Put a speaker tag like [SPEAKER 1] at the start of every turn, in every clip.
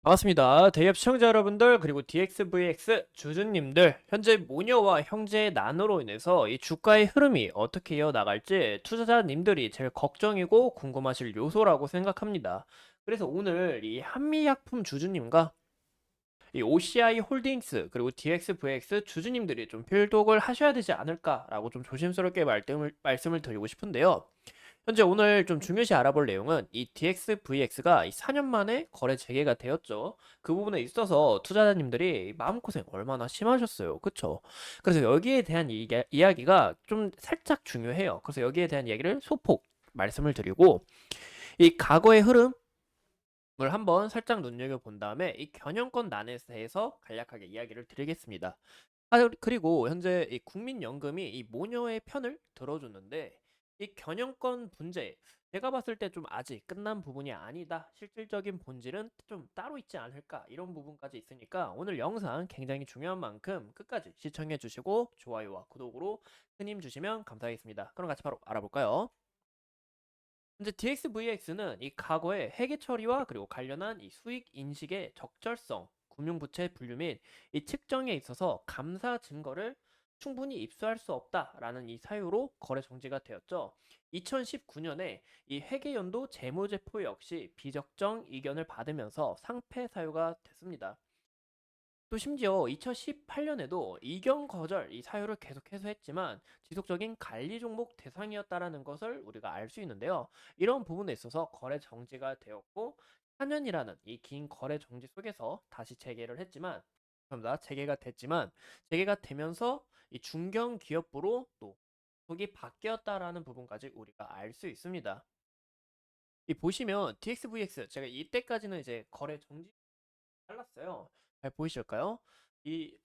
[SPEAKER 1] 반갑습니다. 대기업 시청자 여러분들 그리고 DXVX 주주님들 현재 모녀와 형제의 난으로 인해서 이 주가의 흐름이 어떻게 이어나갈지 투자자님들이 제일 걱정이고 궁금하실 요소라고 생각합니다. 그래서 오늘 이 한미약품 주주님과 이 OCI 홀딩스 그리고 DXVX 주주님들이 좀 필독을 하셔야 되지 않을까라고 좀 조심스럽게 말씀을 드리고 싶은데요. 현재 오늘 좀 중요시 알아볼 내용은 이 DXVX가 이 4년 만에 거래 재개가 되었죠. 그 부분에 있어서 투자자님들이 마음고생 얼마나 심하셨어요. 그쵸? 그래서 여기에 대한 이야기가 좀 살짝 중요해요. 그래서 여기에 대한 이야기를 소폭 말씀을 드리고 이 과거의 흐름을 한번 살짝 눈여겨본 다음에 이 경영권 난에 대해서 간략하게 이야기를 드리겠습니다. 그리고 현재 이 국민연금이 이 모녀의 편을 들어주는데 이 경영권 분제 제가 봤을 때 좀 아직 끝난 부분이 아니다. 실질적인 본질은 좀 따로 있지 않을까 이런 부분까지 있으니까 오늘 영상 굉장히 중요한 만큼 끝까지 시청해 주시고 좋아요와 구독으로 큰 힘 주시면 감사하겠습니다. 그럼 같이 바로 알아볼까요? 현재 DXVX는 이 과거의 회계 처리와 그리고 관련한 이 수익 인식의 적절성, 금융부채 분류 및 이 측정에 있어서 감사 증거를 충분히 입수할 수 없다라는 이 사유로 거래 정지가 되었죠. 2019년에 이 회계연도 재무제표 역시 비적정 이견을 받으면서 상패 사유가 됐습니다. 또 심지어 2018년에도 이경 거절 이 사유를 계속해서 했지만 지속적인 관리 종목 대상이었다라는 것을 우리가 알 수 있는데요. 이런 부분에 있어서 거래 정지가 되었고 4년이라는 이 긴 거래 정지 속에서 다시 재개를 했지만 죄송합니다. 재개가 되면서 이 중견 기업부로 또 속이 바뀌었다라는 부분까지 우리가 알 수 있습니다. 이 보시면 DXVX 제가 이때까지는 이제 거래 정지 잘랐어요. 잘 보이실까요? 이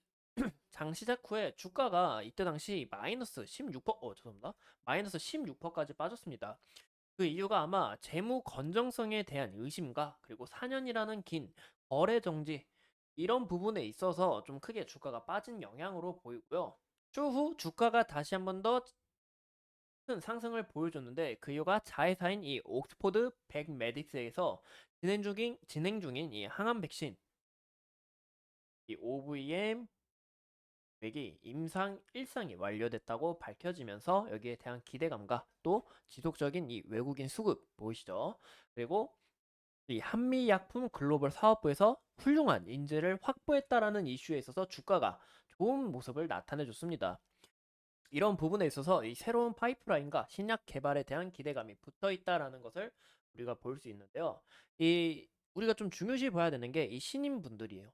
[SPEAKER 1] 장 시작 후에 주가가 이때 당시 마이너스 16%, 죄송합니다. 마이너스 16%까지 빠졌습니다. 그 이유가 아마 재무 건정성에 대한 의심과 그리고 4년이라는 긴 거래 정지 이런 부분에 있어서 좀 크게 주가가 빠진 영향으로 보이고요. 추후 주가가 다시 한번 더 큰 상승을 보여줬는데 그 이유가 자회사인 이 옥스포드 백메디스에서 진행 중인 이 항암 백신 이 OVM 계획이 임상 1상이 완료됐다고 밝혀지면서 여기에 대한 기대감과 또 지속적인 이 외국인 수급 보이시죠? 그리고 이 한미약품 글로벌 사업부에서 훌륭한 인재를 확보했다라는 이슈에 있어서 주가가 좋은 모습을 나타내 줬습니다. 이런 부분에 있어서 이 새로운 파이프라인과 신약 개발에 대한 기대감이 붙어 있다라는 것을 우리가 볼 수 있는데요. 이 우리가 좀 중요시 봐야 되는 게 이 신임분들이에요.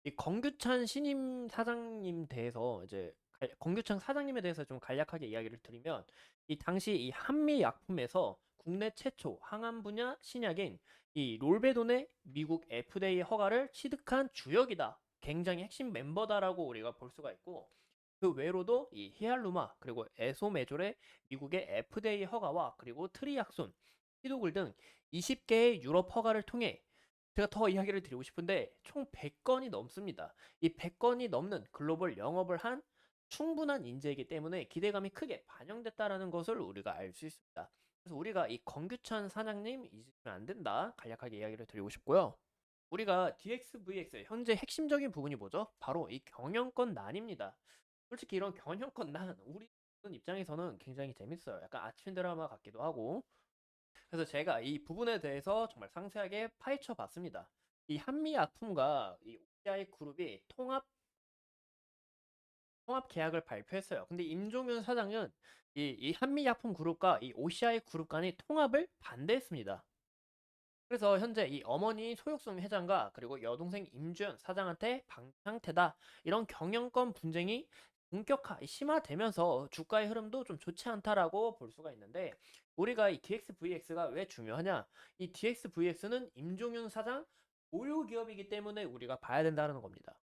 [SPEAKER 1] 이 건규찬 신임 사장님 대해서 이제 건규찬 사장님에 대해서 좀 간략하게 이야기를 드리면 이 당시 이 한미 약품에서 국내 최초 항암 분야 신약인 이 롤베돈의 미국 FDA 허가를 취득한 주역이다. 굉장히 핵심 멤버다라고 우리가 볼 수가 있고 그 외로도 이 히알루마 그리고 에소메졸의 미국의 FDA 허가와 그리고 트리약손, 피도글 등 20개의 유럽 허가를 통해 제가 더 이야기를 드리고 싶은데 총 100건이 넘습니다. 이 100건이 넘는 글로벌 영업을 한 충분한 인재이기 때문에 기대감이 크게 반영됐다라는 것을 우리가 알 수 있습니다. 그래서 우리가 이 건규찬 사장님 잊으면 안 된다. 간략하게 이야기를 드리고 싶고요. 우리가 DXVX 현재 핵심적인 부분이 뭐죠? 바로 이 경영권 난입니다. 솔직히 이런 경영권 난 우리 입장에서는 굉장히 재밌어요. 약간 아침 드라마 같기도 하고. 그래서 제가 이 부분에 대해서 정말 상세하게 파헤쳐 봤습니다. 이 한미약품과 이 OCI 그룹이 통합 계약을 발표했어요. 근데 임종윤 사장은 이 한미약품 그룹과 이 OCI 그룹 간의 통합을 반대했습니다. 그래서 현재 이 어머니 소육순 회장과 그리고 여동생 임주연 사장한테 방 상태다. 이런 경영권 분쟁이 심화되면서 주가의 흐름도 좀 좋지 않다라고 볼 수가 있는데 우리가 이 DXVX가 왜 중요하냐? 이 DXVX는 임종윤 사장 보유 기업이기 때문에 우리가 봐야 된다는 겁니다.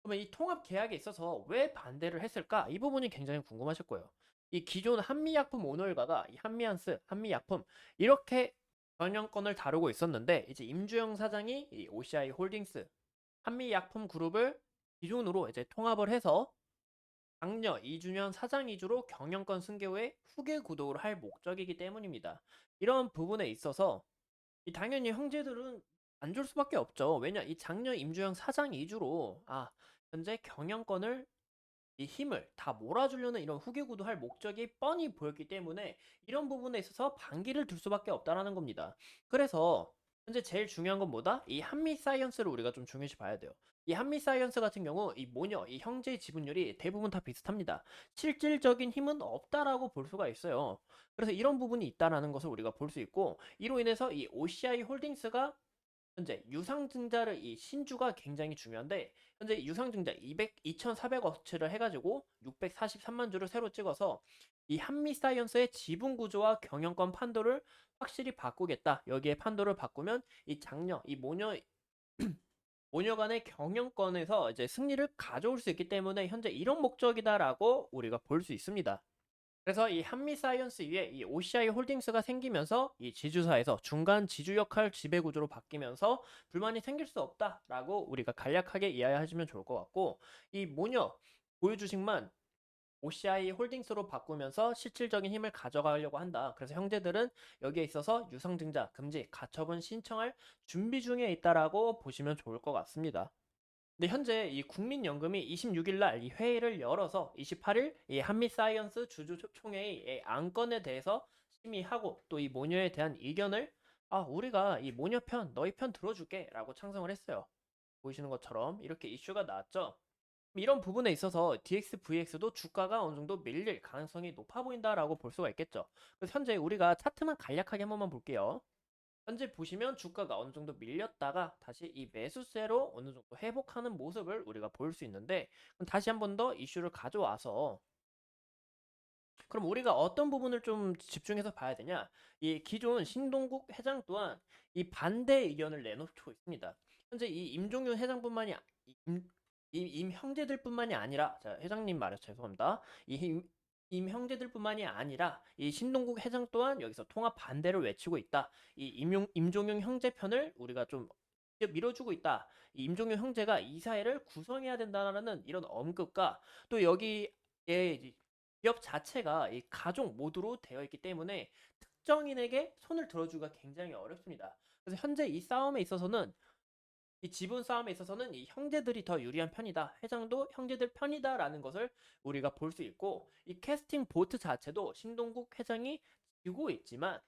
[SPEAKER 1] 그러면 이 통합 계약에 있어서 왜 반대를 했을까? 이 부분이 굉장히 궁금하실 거예요. 이 기존 한미약품 오너일가가 이 한미안스, 한미약품 이렇게 경영권을 다루고 있었는데 이제 임주영 사장이 이 OCI 홀딩스, 한미약품 그룹을 기존으로 이제 통합을 해서 당녀 2주년 사장 위주로 경영권 승계 후에 후계 구독을 할 목적이기 때문입니다. 이런 부분에 있어서 당연히 형제들은 안 줄 수밖에 없죠. 왜냐 이 장녀 임주영 사장 이주로 현재 경영권을 이 힘을 다 몰아주려는 이런 후계구도할 목적이 뻔히 보였기 때문에 이런 부분에 있어서 반기를 둘 수밖에 없다라는 겁니다. 그래서 현재 제일 중요한 건 뭐다? 이 한미 사이언스를 우리가 좀 중요시 봐야 돼요. 이 한미 사이언스 같은 경우 이 모녀, 이 형제의 지분율이 대부분 다 비슷합니다. 실질적인 힘은 없다라고 볼 수가 있어요. 그래서 이런 부분이 있다라는 것을 우리가 볼 수 있고 이로 인해서 이 OCI 홀딩스가 현재 유상증자를 이 신주가 굉장히 중요한데 현재 유상증자 2,400어치를 해가지고 643만 주를 새로 찍어서 이 한미사이언스의 지분 구조와 경영권 판도를 확실히 바꾸겠다. 여기에 판도를 바꾸면 이 장녀, 이 모녀 간의 경영권에서 이제 승리를 가져올 수 있기 때문에 현재 이런 목적이다라고 우리가 볼 수 있습니다. 그래서 이 한미 사이언스 위에 이 OCI 홀딩스가 생기면서 이 지주사에서 중간 지주 역할 지배 구조로 바뀌면서 불만이 생길 수 없다라고 우리가 간략하게 이해하시면 좋을 것 같고 이 모녀 보유 주식만 OCI 홀딩스로 바꾸면서 실질적인 힘을 가져가려고 한다. 그래서 형제들은 여기에 있어서 유상증자, 금지, 가처분 신청할 준비 중에 있다라고 보시면 좋을 것 같습니다. 근데 현재 이 국민연금이 26일 날 이 회의를 열어서 28일 이 한미사이언스 주주총회의 안건에 대해서 심의하고 또 이 모녀에 대한 의견을 우리가 이 모녀 편, 너희 편 들어줄게 라고 창성을 했어요. 보이시는 것처럼 이렇게 이슈가 나왔죠. 이런 부분에 있어서 DXVX도 주가가 어느 정도 밀릴 가능성이 높아 보인다라고 볼 수가 있겠죠. 그래서 현재 우리가 차트만 간략하게 한 번만 볼게요. 현재 보시면 주가가 어느 정도 밀렸다가 다시 이 매수세로 어느 정도 회복하는 모습을 우리가 볼 수 있는데 그럼 다시 한 번 더 이슈를 가져와서 그럼 우리가 어떤 부분을 좀 집중해서 봐야 되냐? 이 기존 신동국 회장 또한 이 반대 의견을 내놓고 있습니다. 현재 이 임종윤 회장뿐만이 임 형제들뿐만이 아니라 자 회장님 말해서 죄송합니다. 임 형제들뿐만이 아니라 이 신동국 회장 또한 여기서 통합 반대를 외치고 있다. 이 임종윤 형제 편을 우리가 좀 밀어주고 있다. 이 임종윤 형제가 이사회를 구성해야 된다는 이런 언급과 또 여기에 기업 자체가 이 가족 모드로 되어 있기 때문에 특정인에게 손을 들어주기가 굉장히 어렵습니다. 그래서 현재 이 싸움에 있어서는 이 지분 싸움에 있어서는 이 형제들이 더 유리한 편이다. 회장도 형제들 편이다라는 것을 우리가 볼 수 있고 이 캐스팅 보트 자체도 신동국 회장이 지고 있지만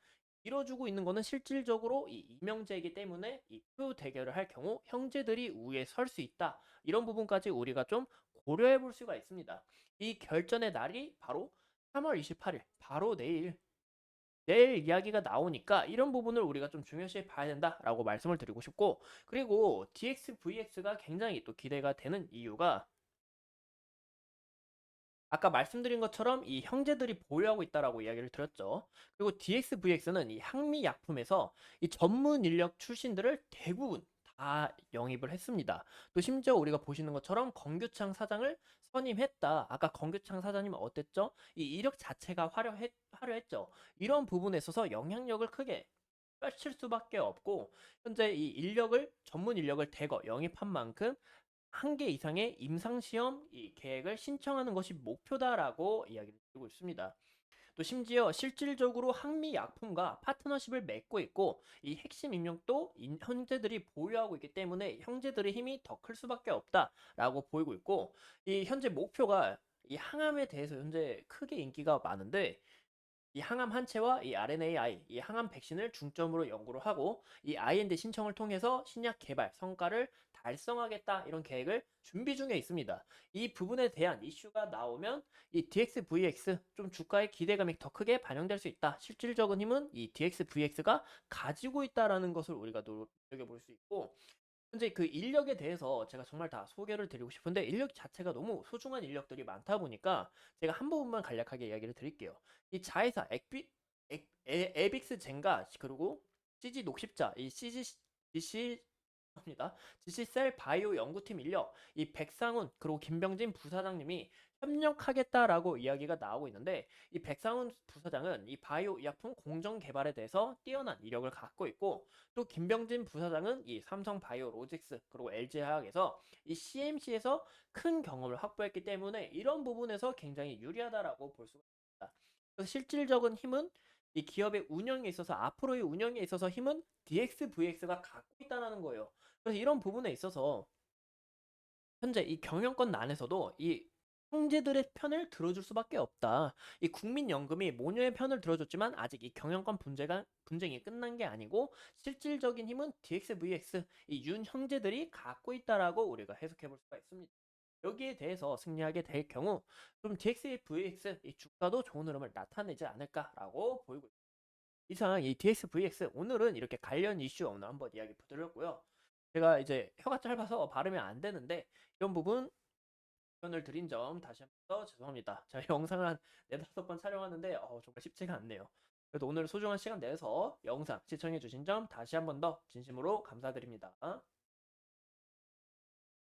[SPEAKER 1] 밀어주고 있는 거는 실질적으로 이 이명재이기 때문에 이 표 대결을 할 경우 형제들이 우위에 설 수 있다. 이런 부분까지 우리가 좀 고려해 볼 수가 있습니다. 이 결전의 날이 바로 3월 28일, 바로 내일 이야기가 나오니까 이런 부분을 우리가 좀 중요시 봐야 된다라고 말씀을 드리고 싶고 그리고 DXVX가 굉장히 또 기대가 되는 이유가 아까 말씀드린 것처럼 이 형제들이 보유하고 있다라고 이야기를 드렸죠. 그리고 DXVX는 이 항미약품에서 이 전문 인력 출신들을 대부분 다 영입을 했습니다. 또 심지어 우리가 보시는 것처럼 건규창 사장을 선임했다. 아까 건규창 사장님은 어땠죠? 이 이력 자체가 화려했죠. 이런 부분에 있어서 영향력을 크게 펼칠 수밖에 없고 현재 이 전문 인력을 대거 영입한 만큼 한 개 이상의 임상시험 이 계획을 신청하는 것이 목표다라고 이야기를 드리고 있습니다. 또 심지어 실질적으로 항미약품과 파트너십을 맺고 있고 이 핵심 인력도 형제들이 보유하고 있기 때문에 형제들의 힘이 더 클 수밖에 없다라고 보이고 있고 이 현재 목표가 이 항암에 대해서 현재 크게 인기가 많은데 이 항암 한체와 이 RNAi, 이 항암 백신을 중점으로 연구를 하고 이 IND 신청을 통해서 신약 개발 성과를 달성하겠다 이런 계획을 준비 중에 있습니다. 이 부분에 대한 이슈가 나오면 이 DXVX 좀 주가의 기대감이 더 크게 반영될 수 있다. 실질적인 힘은 이 DXVX가 가지고 있다라는 것을 우리가 눈여겨볼 수 있고 현재 그 인력에 대해서 제가 정말 다 소개를 드리고 싶은데 인력 자체가 너무 소중한 인력들이 많다 보니까 제가 한 부분만 간략하게 이야기를 드릴게요. 이 자회사 에빅스 젠가 그리고 CG 녹십자 이 GC 합니다. GC셀 바이오 연구팀 인력 이 백상훈 그리고 김병진 부사장님이 협력하겠다라고 이야기가 나오고 있는데 이 백상훈 부사장은 이 바이오 의약품 공정 개발에 대해서 뛰어난 이력을 갖고 있고 또 김병진 부사장은 이 삼성 바이오 로직스 그리고 LG 화학에서 이 CMC에서 큰 경험을 확보했기 때문에 이런 부분에서 굉장히 유리하다라고 볼 수가 있습니다. 그래서 실질적인 힘은 이 기업의 운영에 있어서 앞으로의 운영에 있어서 힘은 DXVX가 갖고 있다는 거예요. 그래서 이런 부분에 있어서 현재 이 경영권 안에서도 이 형제들의 편을 들어줄 수밖에 없다. 이 국민연금이 모녀의 편을 들어줬지만 아직 이 경영권 분쟁이 끝난 게 아니고 실질적인 힘은 DXVX 이 윤 형제들이 갖고 있다라고 우리가 해석해 볼 수가 있습니다. 여기에 대해서 승리하게 될 경우 좀 DXVX 이 주가도 좋은 흐름을 나타내지 않을까라고 보이고 있습니다. 이상 이 DXVX 오늘은 이렇게 관련 이슈 오늘 한번 이야기 드렸고요. 제가 이제 혀가 짧아서 발음이 안 되는데 이런 부분 답변을 드린 점 다시 한번 더 죄송합니다. 제가 영상을 한 4-5번 촬영하는데 정말 쉽지가 않네요. 그래도 오늘 소중한 시간 내서 영상 시청해 주신 점 다시 한번 더 진심으로 감사드립니다.